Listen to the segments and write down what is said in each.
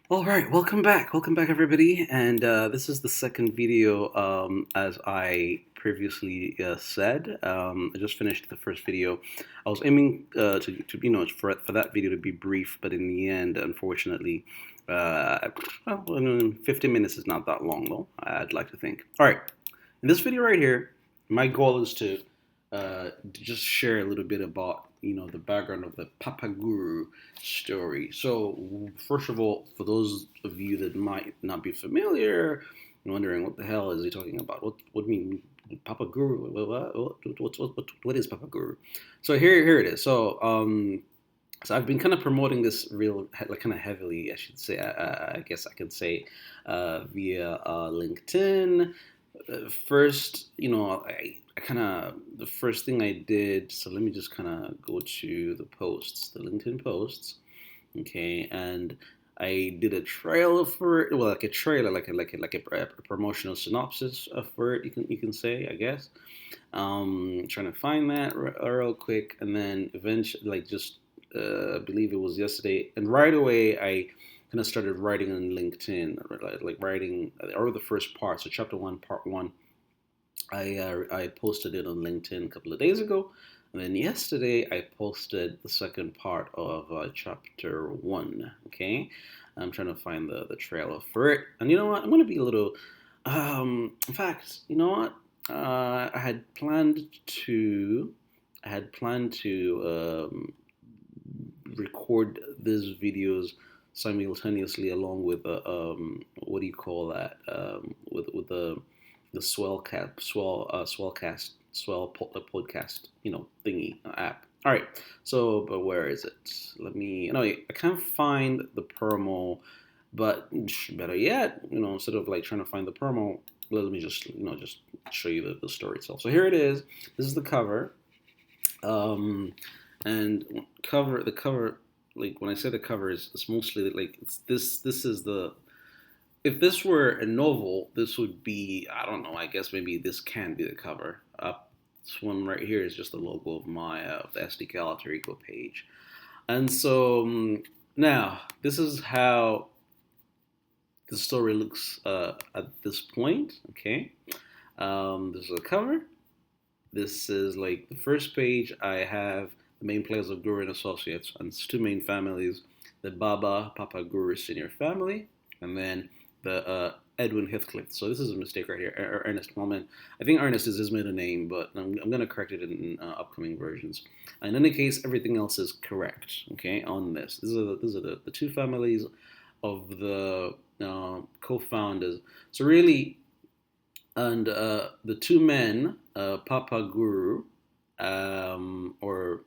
All right, welcome back. Welcome back, everybody. And this is the second video, as I previously said. I just finished the first video. I was aiming for that video to be brief, but in the end, unfortunately, uh, 15 minutes is not that long, though, I'd like to think. All right, in this video right here, my goal is to just share a little bit about the background of the Papa Guru story. So first of all, for those of you that might not be familiar, wondering what the hell is he talking about? What mean Papa Guru? What is Papa Guru? So here it is. So I've been kind of promoting this like kind of heavily, I should say. I guess I could say via LinkedIn. First, I kind of the first thing I did. So let me just kind of go to the posts, the LinkedIn posts, okay, and I did a trailer for it. Well, like a trailer, like a promotional synopsis for it. You can say, I guess. Trying to find that real quick, and then eventually, like just I believe it was yesterday, and right away I kind of started writing on LinkedIn, like writing or the first part. So chapter one, part one. I posted it on LinkedIn a couple of days ago, and then yesterday I posted the second part of chapter one. Okay, I'm trying to find the trailer for it, and you know what? I'm gonna be a little. In fact, you know what? I had planned to. I had planned to record these videos simultaneously along with what do you call that with the the podcast thingy app. All right, so but where is it? Let me. No, I can't find the promo, but better yet, instead of like trying to find the promo, let me just show you the story itself. So here it is. This is the cover. Um, and the cover, like when I say the cover is it's mostly like this is the if this were a novel, this would be, I don't know, I guess maybe this can be the cover. This one right here is just the logo of my the SDK Alter Ego page. And so now this is how the story looks at this point. Okay, this is a cover. This is like the first page. I have the main players of Guru and Associates, and it's two main families: the Baba Papa Guru senior family, and then the Edwin Heathcliff. So this is a mistake right here. Ernest Wellman. I think Ernest is his middle name, but I'm going to correct it in upcoming versions. In any case, everything else is correct. Okay, on this. These are the two families of the co-founders. So really, and the two men, Papa Guru, or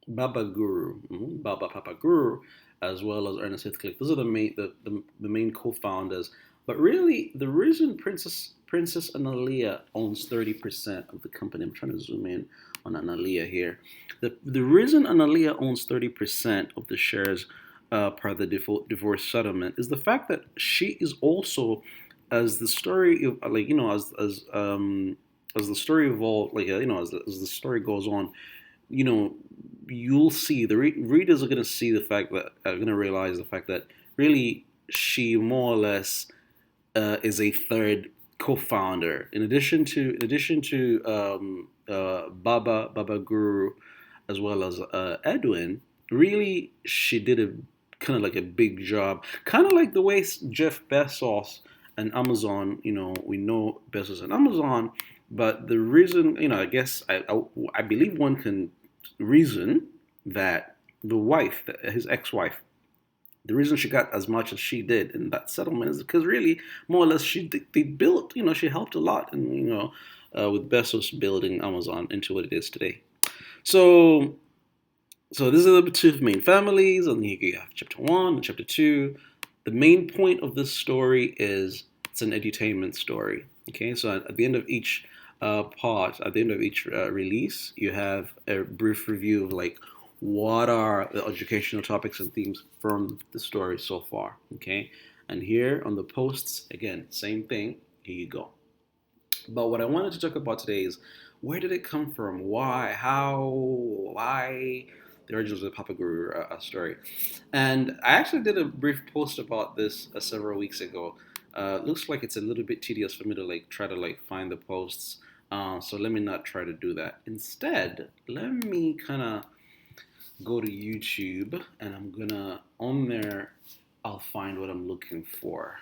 Baba Guru, Baba Papa Guru, as well as Ernest Heathcliff. Those are the main co-founders. But really, the reason Princess Analia owns 30% of the company. I'm trying to zoom in on Analia here. The reason Analia owns 30% of the shares part of the divorce settlement is the fact that she is also, as the story like as the story evolved, like as the story goes on, you know, you'll see readers are going to see the fact that are going to realize the fact that really she more or less is a third co-founder in addition to Baba Guru as well as Edwin. Really, she did a kind of like a big job, kind of like the way Jeff Bezos and Amazon. We know Bezos and Amazon, but the reason, I guess I believe one can reason that the wife, his ex-wife, the reason she got as much as she did in that settlement is because really, more or less, they built, she helped a lot, and with Bezos building Amazon into what it is today. So, so these are the two main families, and you have chapter one and chapter two. The main point of this story is it's an edutainment story. Okay, so at the end of each at the end of each release, you have a brief review of like what are the educational topics and themes from the story so far. Okay, and here on the posts, again, same thing. Here you go. But what I wanted to talk about today is where did it come from? Why? How? Why? the origins of the Papa Guru story. And I actually did a brief post about this several weeks ago. Looks like it's a little bit tedious for me to like try to like find the posts. So let me not try to do that. Instead, let me kind of go to YouTube, and I'm gonna on there. I'll find what I'm looking for.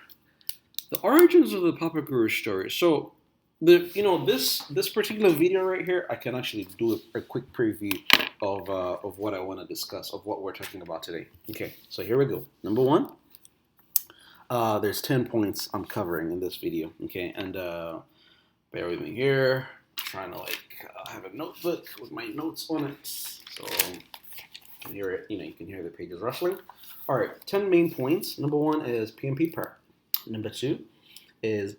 The origins of the Papa Guru story. So this particular video right here, I can actually do a quick preview of what I want to discuss, of what we're talking about today. Okay, so here we go. Number one, there's 10 points I'm covering in this video. Okay, and bear with me here. I'm trying to have a notebook with my notes on it, so you can hear the pages rustling. All right, 10 main points. Number one is PMP prep. Number two is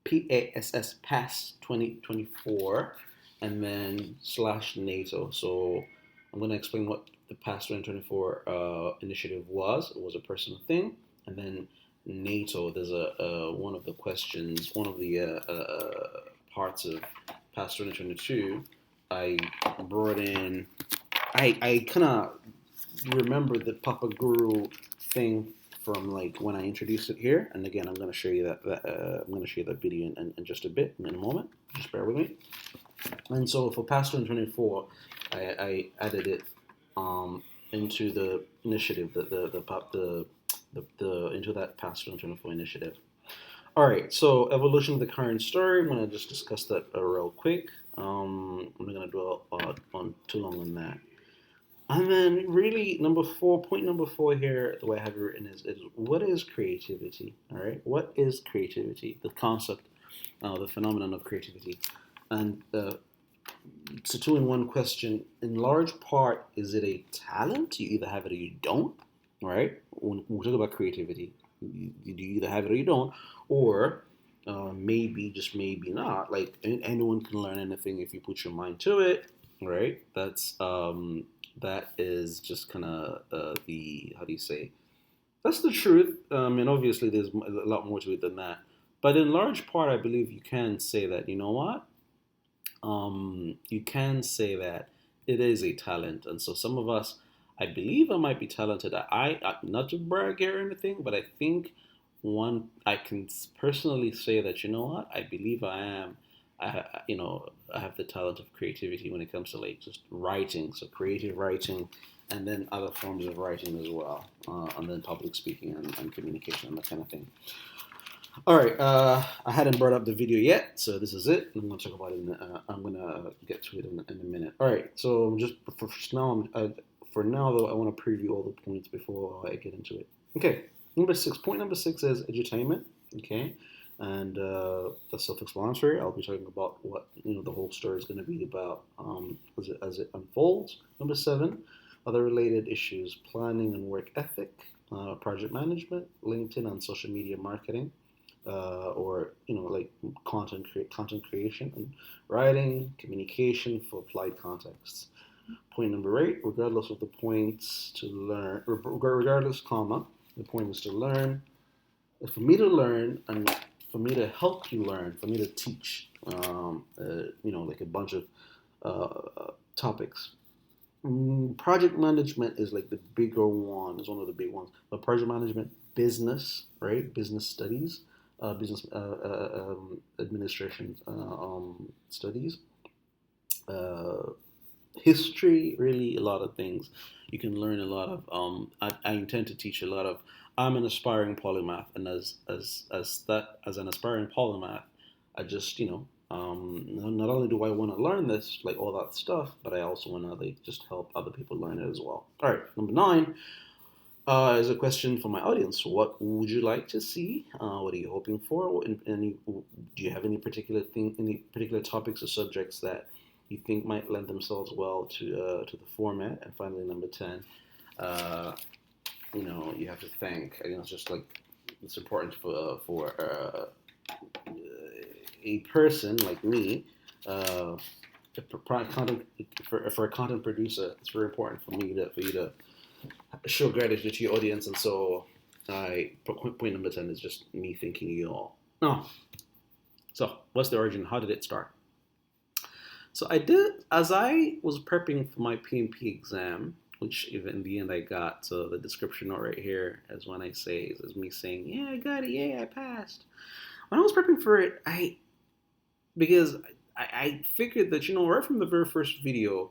PASS Pass 2024, and then /NATO. So I'm going to explain what the Pass 2024 initiative was. It was a personal thing, and then NATO. There's one of the questions, one of the parts of Pass 2022. I brought in. I kind of remember the Papa Guru thing from like when I introduced it here, and again I'm going to show you that I'm going to show you that video in just a bit, in a moment. Just bear with me. And so for Past 2024, I added it into the initiative, the into that Past 2024 initiative. All right, so evolution of the current story. I'm going to just discuss that real quick. I'm not going to dwell on too long on that. And then really point number four here, the way I have it written is what is creativity? All right, what is creativity? The concept, the phenomenon of creativity. And it's a two-in-one question. In large part, is it a talent? You either have it or you don't, right? When we talk about creativity, you either have it or you don't, or maybe, just maybe not. Like anyone can learn anything if you put your mind to it, right? That is just kind of how do you say? That's the truth. And obviously, there's a lot more to it than that. But in large part, I believe you can say that, you know what? You can say that it is a talent. And so some of us, I believe I might be talented. Not to brag or anything, but I think I can personally say that, you know what? I believe I am. I have the talent of creativity when it comes to like just writing, so creative writing, and then other forms of writing as well, and then public speaking and communication and that kind of thing. All right, I hadn't brought up the video yet, so this is it. I'm going to talk about it. I'm going to get to it in a minute. All right, so just for now though, I want to preview all the points before I get into it. Okay, point number six is edutainment. Okay. And that's self-explanatory. I'll be talking about what the whole story is going to be about as it unfolds. Number seven, other related issues: planning and work ethic, project management, LinkedIn and social media marketing, or like content creation and writing, communication for applied contexts. Point number eight, regardless of the points to learn, regardless, the point is to learn. For me to learn and for me to help you learn, for me to teach, like a bunch of topics. Project management is like the bigger one, is one of the big ones. But project management, business, right? Business studies, business administration studies, history, really a lot of things. You can learn a lot of. I intend to teach a lot of. I'm an aspiring polymath, and as an aspiring polymath, I just not only do I want to learn this, like all that stuff, but I also want to like just help other people learn it as well. All right, number nine is a question for my audience. What would you like to see? What are you hoping for? Do you have any particular topics or subjects that you think might lend themselves well to the format? And finally, number 10. You have to thank. It's just like it's important for a person like me, for a content producer. It's very important for you to show gratitude to your audience, and so point number 10 is just me thanking you all. So what's the origin? How did it start? So as I was prepping for my PMP exam, which in the end I got. So the description note right here is when I say is me saying, yeah, I got it, yeah, I passed. When I was prepping for it, because I figured that right from the very first video,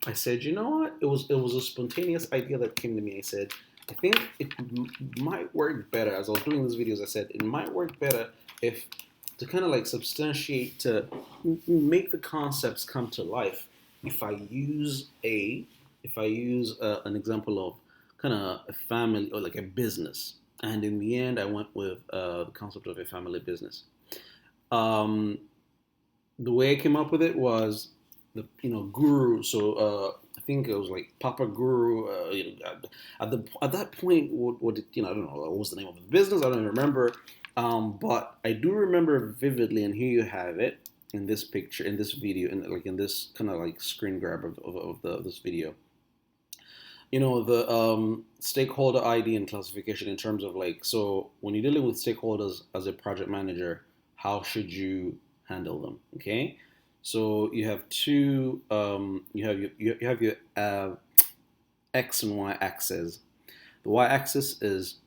I said, you know what? It was a spontaneous idea that came to me. I said, I think it might work better. As I was doing these videos, I said it might work better if to kind of like substantiate to make the concepts come to life. If I use an example of kind of a family or like a business, and in the end, I went with the concept of a family business. Um, the way I came up with it was the guru. So I think it was like Papa Guru. At that point, what did I don't know what was the name of the business. I don't even remember. But I do remember vividly, and here you have it in this picture, in this video, in this kind of like screen grab of this video. The stakeholder ID and classification in terms of like, so when you're dealing with stakeholders as a project manager, how should you handle them? Okay, so you have two, you have your X and Y axis. The Y axis is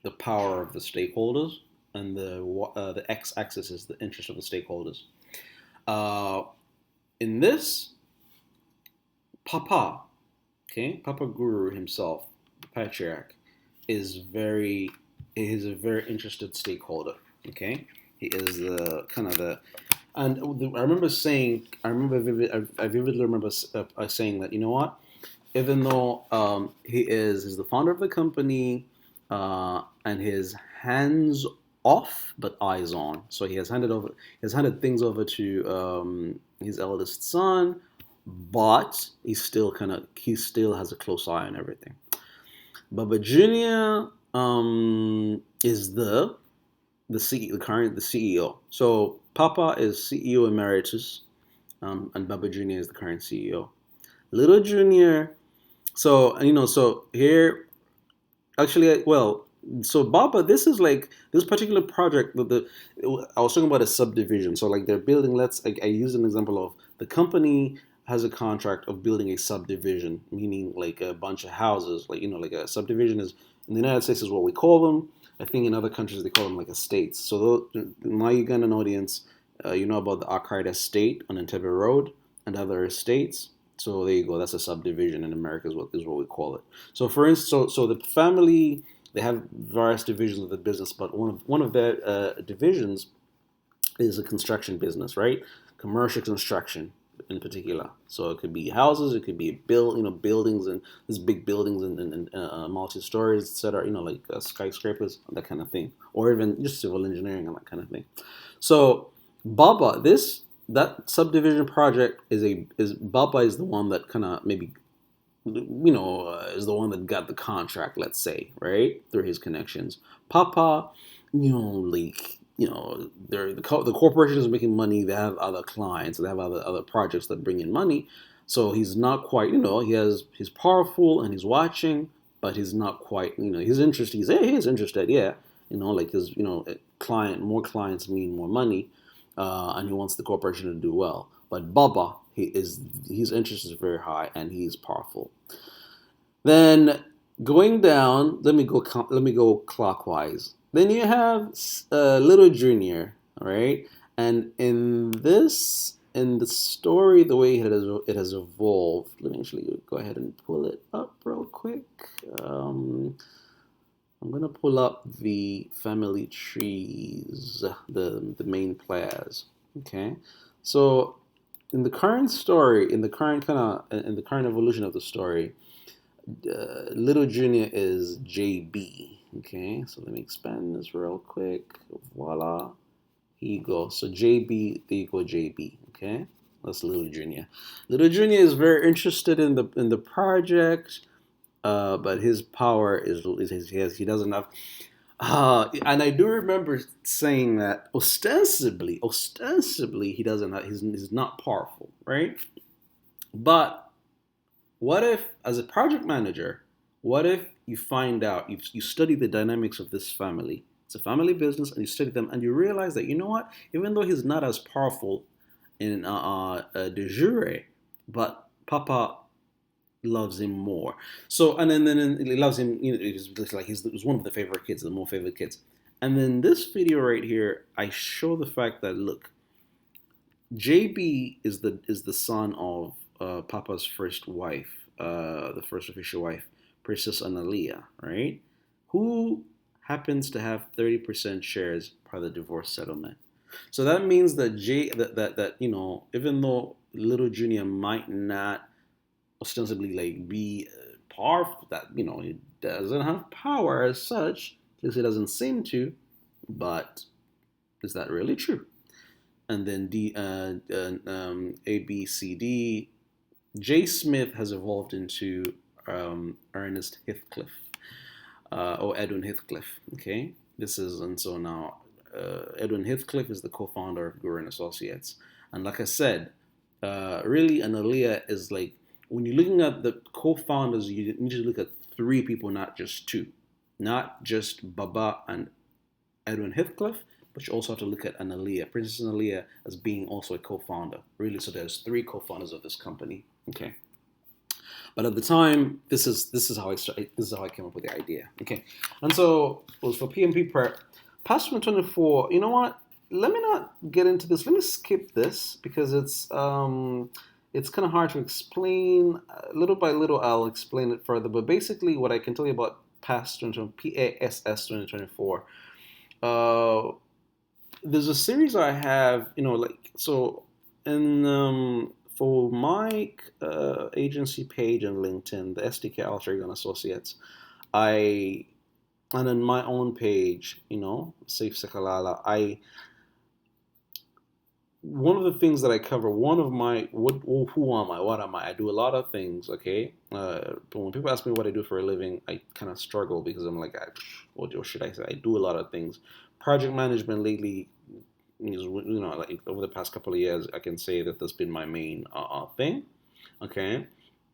the power of the stakeholders, and the X axis is the interest of the stakeholders. Uh, in this, Papa, okay, Papa Guru himself, the patriarch, is a very interested stakeholder. Okay, he is the kind of the, and I remember saying, I vividly remember saying that even though he's the founder of the company, and his hands off but eyes on. So he has handed things over to his eldest son, but he still has a close eye on everything. Baba Junior is the CEO. So Papa is CEO emeritus, and Baba Junior is the current CEO. Little Junior. So here, actually, well, so Baba, this is like this particular project. I was talking about a subdivision. So like they're building. I use an example of the company has a contract of building a subdivision, meaning like a bunch of houses. Like a subdivision is in the United States is what we call them. I think in other countries they call them like estates. So my Ugandan audience, you know about the Arcade Estate on Entebbe Road and other estates. So there you go. That's a subdivision in America is what we call it. So for instance, so the family, they have various divisions of the business, but one of their divisions is a construction business, right? Commercial construction in particular. So it could be houses, it could be buildings, and these big buildings and multi-stories, etc. Like skyscrapers, that kind of thing, or even just civil engineering and that kind of thing. So Baba, that subdivision project is Baba is the one that kind of maybe is the one that got the contract, let's say, right, through his connections. Papa, the corporation is making money. They have other clients. They have other projects that bring in money. So he's not quite, he's powerful and he's watching, but he's not quite, he's interested. He's interested, yeah. Like his, more clients mean more money, and he wants the corporation to do well. But Baba, his interest is very high and he's powerful. Then going down, let me go clockwise. Then you have Little Junior, all right? And in the story, the way it has evolved, let me actually go ahead and pull it up real quick. I'm gonna pull up the family trees, the main players. Okay, so in the current story, in the current evolution of the story, Little Junior is JB. Okay, so let me expand this real quick. Voila, here you go. So JB, there you go, JB. Okay, that's Little Junior. Little Junior is very interested in the project, but his power is he doesn't have. And I do remember saying that ostensibly, he doesn't have, he's not powerful, right? But what if, as a project manager, what if you find out, you study the dynamics of this family? It's a family business, and you study them, and you realize that, what? Even though he's not as powerful in de jure, but Papa loves him more. So and then he loves him. You know, it's like he's one of the favorite kids, the more favorite kids. And then this video right here, I show the fact that look, JB is the son of Papa's first wife, the first official wife, Princess Analia, right? Who happens to have 30% shares part of the divorce settlement. So that means that you know, even though Little Junior might not ostensibly like be powerful, that you know he doesn't have power as such, at least he doesn't seem to, but is that really true? And then A, B, C, D. J. Smith has evolved into Ernest Heathcliff, or Edwin Heathcliff. Okay, this is and so now Edwin Heathcliff is the co-founder of Guru and Associates, and like I said, really, Analia is like when you're looking at the co-founders, you need to look at three people, not just two, not just Baba and Edwin Heathcliff, but you also have to look at Analia, Princess Analia, as being also a co-founder. Really, so there's three co-founders of this company. Okay, but at the time, this is how I started, this is how I came up with the idea. Okay, and so it was for PMP prep. Past 24. You know what? Let me not get into this. Let me skip this because it's kind of hard to explain. Little by little, I'll explain it further. But basically, what I can tell you about past 2024. Uh, there's a series I have, you know, like so, and for my agency page on LinkedIn, the SDK Alter Ego and Associates, I and on my own page, you know, Safe Sekalala, I one of the things that I cover, one of my what who am I, what am I? I do a lot of things, okay. But when people ask me what I do for a living, I kind of struggle because I'm like, what should I say? I do a lot of things. Project management lately is, you know, like over the past couple of years, I can say that that's been my main thing, okay.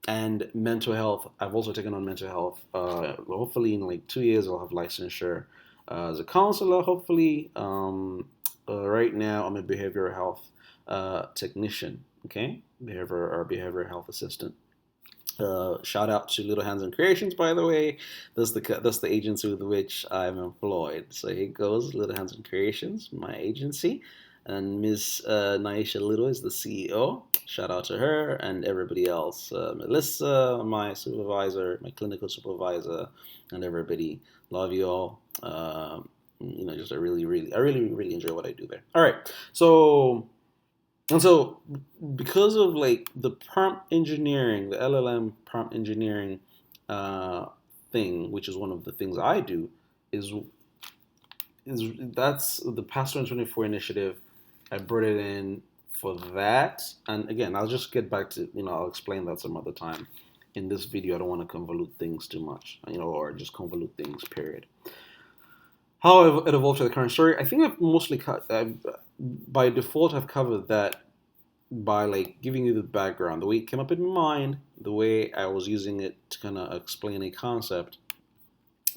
And mental health, I've also taken on mental health. Hopefully, in like 2 years, I'll have licensure as a counselor. Hopefully, right now I'm a behavioral health technician. Okay, behavioral health assistant. Shout out to Little Hands and Creations, by the way. That's the agency with which I'm employed. So here goes Little Hands and Creations, my agency, and Miss Naisha Little is the CEO. Shout out to her and everybody else. Melissa, my supervisor, my clinical supervisor, and everybody. Love you all. You know, just I really enjoy what I do there. All right, so and so, because of like the prompt engineering, the LLM prompt engineering uh, thing, which is one of the things I do, is is that's the Past 2024 initiative. I brought it in for that, and again, I'll just get back to, you know, I'll explain that some other time. In this video, I don't want to convolute things too much, you know, or just convolute things. Period. How it evolved to the current story, I think I've mostly cut. By default, I've covered that by like giving you the background, the way it came up in my mind, the way I was using it to kind of explain a concept,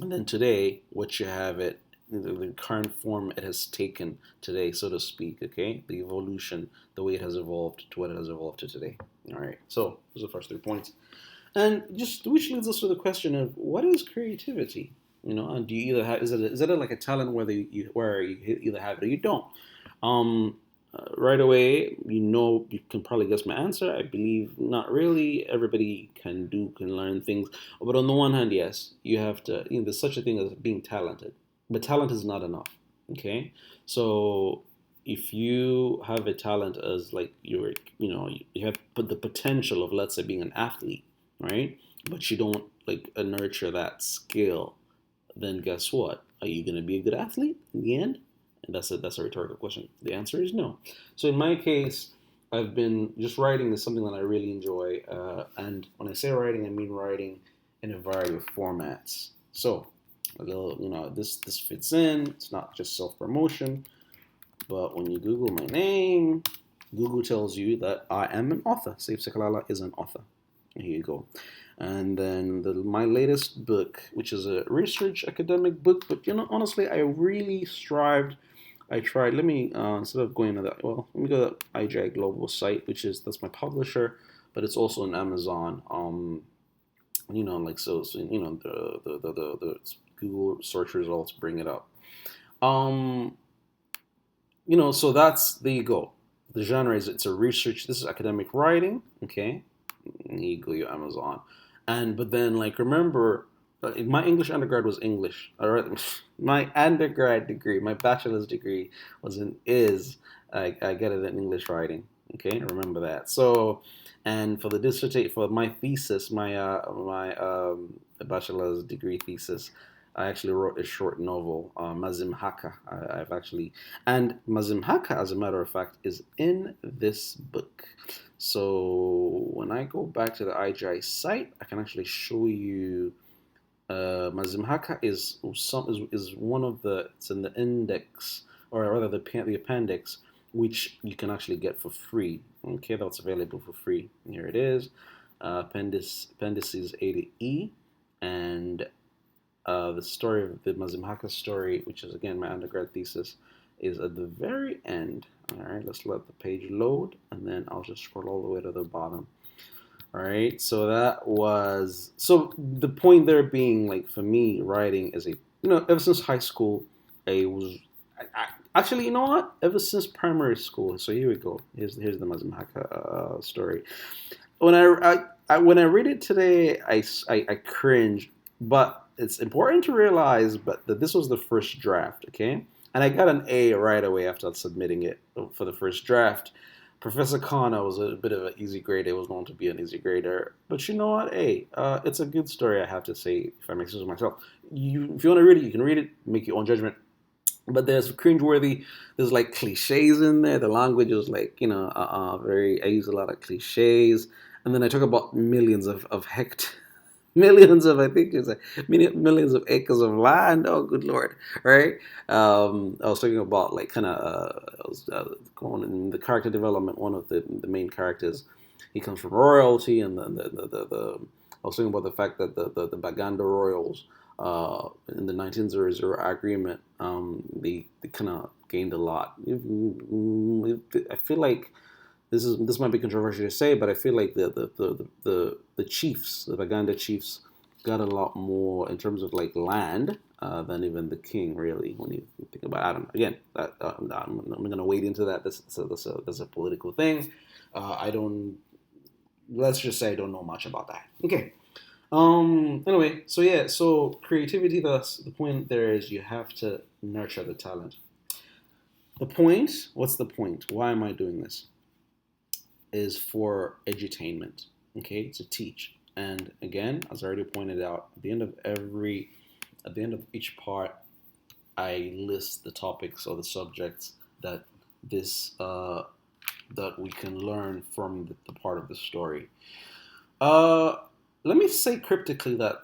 and then today, what you have it, the current form it has taken today, so to speak. Okay, the evolution, the way it has evolved to what it has evolved to today. All right, so those are the first 3 points, and just which leads us to the question of what is creativity. You know, and do you either have is it like a talent where you either have it or you don't? Um, right away, you know, you can probably guess my answer. I believe not really. Everybody can learn things, but on the one hand, yes, you have to. You know, there's such a thing as being talented, but talent is not enough. Okay, so if you have a talent as like you know, you have put the potential of, let's say, being an athlete, right? But you don't like nurture that skill, then guess what? Are you going to be a good athlete in the end? And that's a rhetorical question. The answer is no. So in my case, I've been just writing is something that I really enjoy, and when I say writing, I mean writing in a variety of formats. So a little, you know, this fits in. It's not just self promotion, but when you Google my name, Google tells you that I am an author. Saif Sekalala is an author. Here you go. And then my latest book, which is a research academic book, but you know, honestly, I really strived. I tried. Let me instead of going to that, well, let me go to the IGI Global site, which is that's my publisher, but it's also on Amazon. like so the Google search results bring it up. Um, so that's there you go. The genre is it's a research. This is academic writing. Okay, and you go your Amazon, and but then like remember, my English undergrad was English. All right, my undergrad degree, my bachelor's degree was in is I get it in English writing. Okay, remember that. So, and for the dissertation for my thesis, my bachelor's degree thesis, I actually wrote a short novel, Mazim Haka. I've actually, and Mazim Haka, as a matter of fact, is in this book. So when I go back to the IGI site, I can actually show you. Mazim Haka is one of the. It's in the index, or rather the appendix, which you can actually get for free. Okay, that's available for free. Here it is, appendices A to E, and the story of the Mazim Haka story, which is again my undergrad thesis, is at the very end. All right, let's let the page load, and then I'll just scroll all the way to the bottom. All right, so that was so the point there being like for me, writing is a ever since high school, I was actually you know what ever since primary school. So here we go. Here's the Mazim Haka story. When when I read it today, I cringe, but it's important to realize that this was the first draft, okay? And I got an A right away after submitting it for the first draft. Professor Kana was a bit of an easy grade. It was known to be an easy grader, but you know what? Hey, it's a good story. I have to say, if I make sense of myself, if you want to read it, you can read it, make your own judgment. But there's cringeworthy. There's like cliches in there. The language is like very. I use a lot of cliches, and then I talk about millions of hect, millions of I think it's like millions of acres of land. Oh, good lord! Right? I was talking about like kind of I was going in the character development. One of the main characters, he comes from royalty, and the I was talking about the fact that the Baganda royals in the 1900 agreement, they kind of gained a lot. I feel like this might be controversial to say, but I feel like the chiefs, the Baganda chiefs, got a lot more in terms of like land than even the king. Really, when you think about Adam, again, I'm going to wade into that. That's a political thing. I don't. Let's just say I don't know much about that. Okay. Anyway, so yeah, so creativity, thus the point there is you have to nurture the talent. The point, what's the point? Why am I doing this? Is for edutainment, okay, to teach. And again, as I already pointed out, at the end of each part, I list the topics or the subjects that this that we can learn from the part of the story. Uh, Let me say cryptically that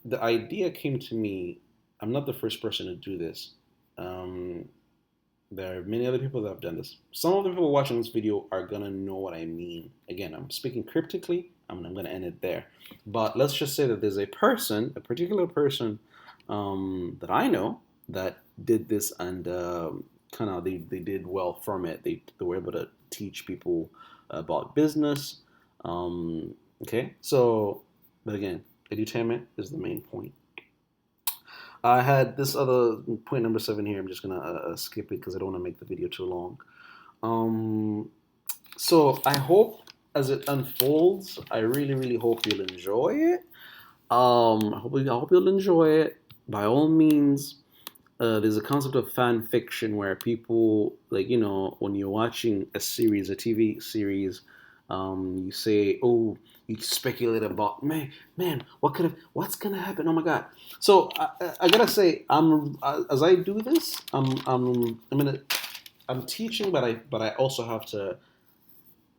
the idea came to me. I'm not the first person to do this. Um, there are many other people that have done this. Some of the people watching this video are gonna know what I mean. Again, I'm speaking cryptically. I'm gonna end it there. But let's just say that there's a particular person that I know that did this, and kind of they did well from it. They were able to teach people about business. Okay, so but again, edutainment is the main point. I had this other point number 7 here. I'm just gonna skip it because I don't want to make the video too long. Um, so I hope as it unfolds, I really hope you'll enjoy it. I hope you'll enjoy it. By all means, there's a concept of fan fiction where people like when you're watching a TV series, you say, oh, you speculate about man, what's gonna happen? Oh my god! So I gotta say, as I do this, I'm teaching, but I also have to.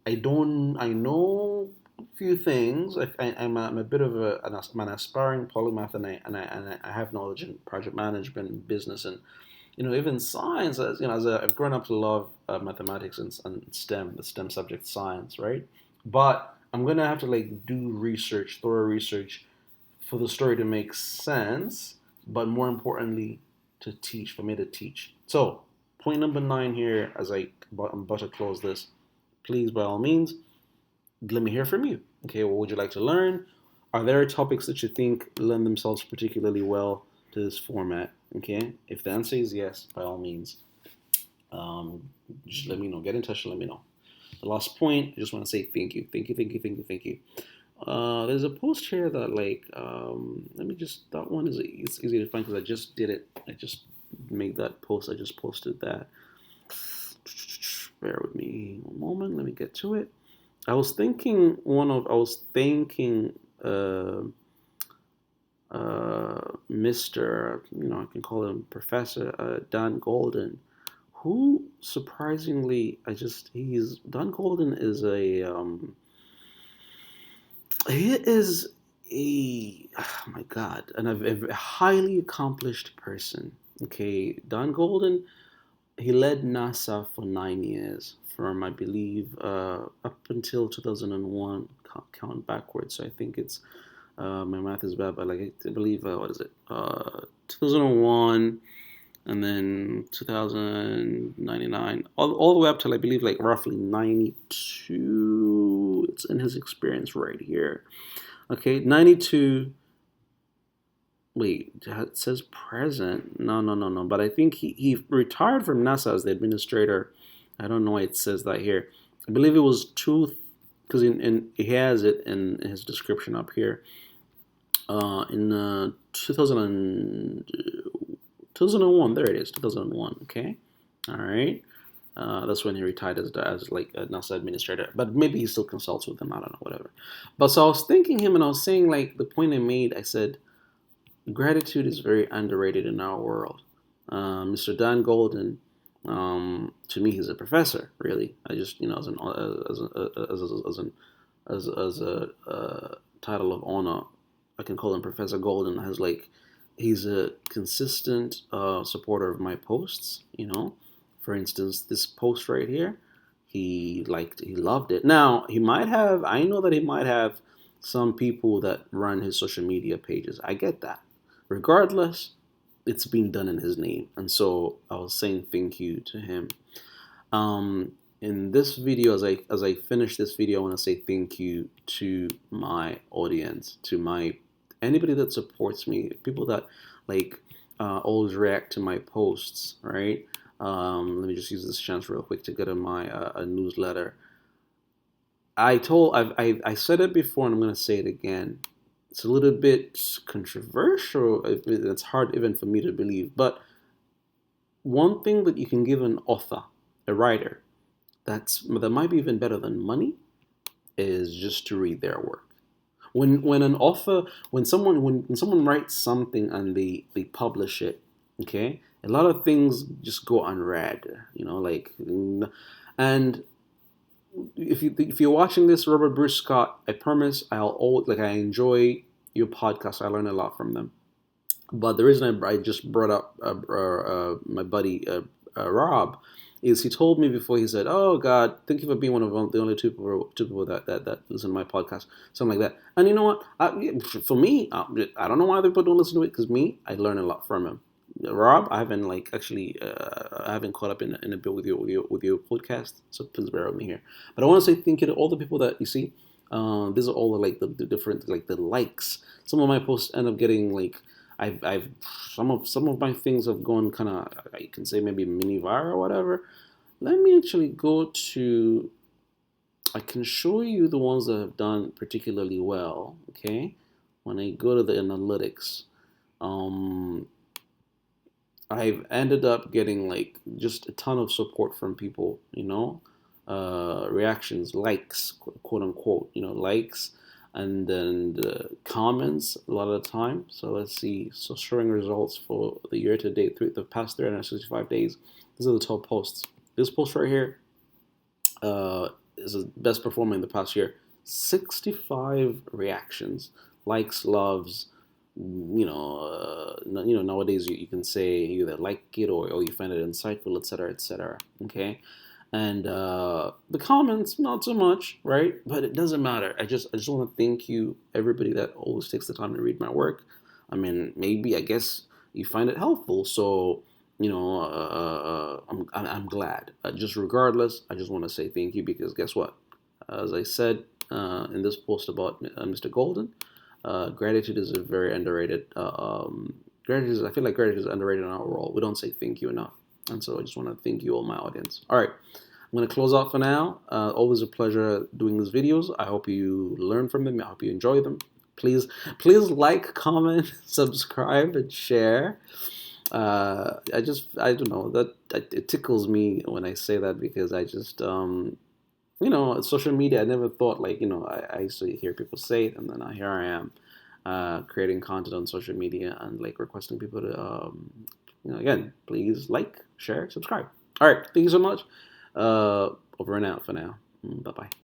I know a few things. I'm a bit of I'm an aspiring polymath, and I have knowledge in project management, business, and even science. As I've grown up to love mathematics and STEM, the STEM subject science, right? But I'm gonna have to like do research, thorough research, for the story to make sense. But more importantly, for me to teach. So point number 9 here, as I'm about to close this. Please, by all means, let me hear from you. Okay, what would you like to learn? Are there topics that you think lend themselves particularly well to this format? Okay, if the answer is yes, by all means, um, just let me know. Get in touch and let me know. The last point, I just want to say thank you, thank you, thank you, thank you, thank you. There's a post here that let me just, that one is, it's easy to find because I just did it. I just made that post. I just posted that. Bear with me one moment. Let me get to it. I was thinking Mr. I can call him Professor Don Golden, who surprisingly, Don Golden is he is a oh my god, a highly accomplished person. Okay, Don Golden, he led NASA for 9 years, from I believe up until 2001. Count backwards, so I think it's my math is bad, but like I believe what is it? 2001, and then 2099, all the way up till I believe like roughly 92. It's in his experience right here. Okay, 92. Wait, it says present. No, no, no, no. But I think he retired from NASA as the administrator. I don't know why it says that here. I believe it was two, because he has it in his description up here. In 2001, there it is, 2001. Okay, all right. That's when he retired as like a NASA administrator, but maybe he still consults with them. I don't know, whatever. But so I was thinking him, and I was saying like the point I made. I said gratitude is very underrated in our world. Mr. Don Golden, to me, he's a professor. Really, I just as a title of honor, I can call him Professor Golden. Has like he's a consistent supporter of my posts. For instance, this post right here, he loved it. Now I know that he might have some people that run his social media pages. I get that. Regardless, it's being done in his name, and so I was saying thank you to him. In this video, as I finish this video, I want to say thank you to my audience, to my anybody that supports me, people that like always react to my posts, right? Let me just use this chance real quick to get in my a newsletter. I said it before, and I'm going to say it again. It's a little bit controversial. It's hard even for me to believe, but one thing that you can give an author, a writer, that might be even better than money, is just to read their work. When an author, when someone writes something and they publish it, okay, a lot of things just go unread, and if you're watching this, Robert Bruce Scott, I promise I'll always I enjoy your podcast. I learn a lot from them. But the reason I just brought up my buddy Rob is he told me before. He said, "Oh God, thank you for being one of the only two people that listen to my podcast," something like that. And you know what? For me, I don't know why other people don't listen to it, because I learn a lot from him. Rob, I haven't I haven't caught up in a bit with your podcast, so please bear with me here. But I want to say thank you to all the people that you see. These are all the different the likes. Some of my posts end up getting I've some of my things have gone kind of, you can say, maybe mini viral or whatever. Let me actually go to. I can show you the ones that have done particularly well. Okay, when I go to the analytics, I've ended up getting just a ton of support from people. Reactions, likes, quote unquote. Likes, and then the comments a lot of the time. So let's see. So showing results for the year to date, the past 365 days. These are the top posts. This post right here is the best performer in the past year. 65 reactions, likes, loves. Nowadays you can say you either like it or you find it insightful, etc., etc. Okay. And the comments, not so much, right? But it doesn't matter. I just want to thank you, everybody that always takes the time to read my work. I mean, maybe I guess you find it helpful, so I'm glad. Just regardless, I just want to say thank you, because guess what? As I said in this post about Mr. Golden, Gratitude is a very underrated. Gratitude is, I feel like gratitude is underrated in our world. We don't say thank you enough, and so I just want to thank you all, my audience. All right, I'm gonna close out for now. Always a pleasure doing these videos. I hope you learn from them. I hope you enjoy them. Please like, comment, subscribe, and share. I don't know that it tickles me when I say that because I just social media. I never thought like I used to hear people say it, and then here I am creating content on social media and like requesting people to again, please like, share, subscribe. All right, thank you so much. Over and out for now. Bye bye.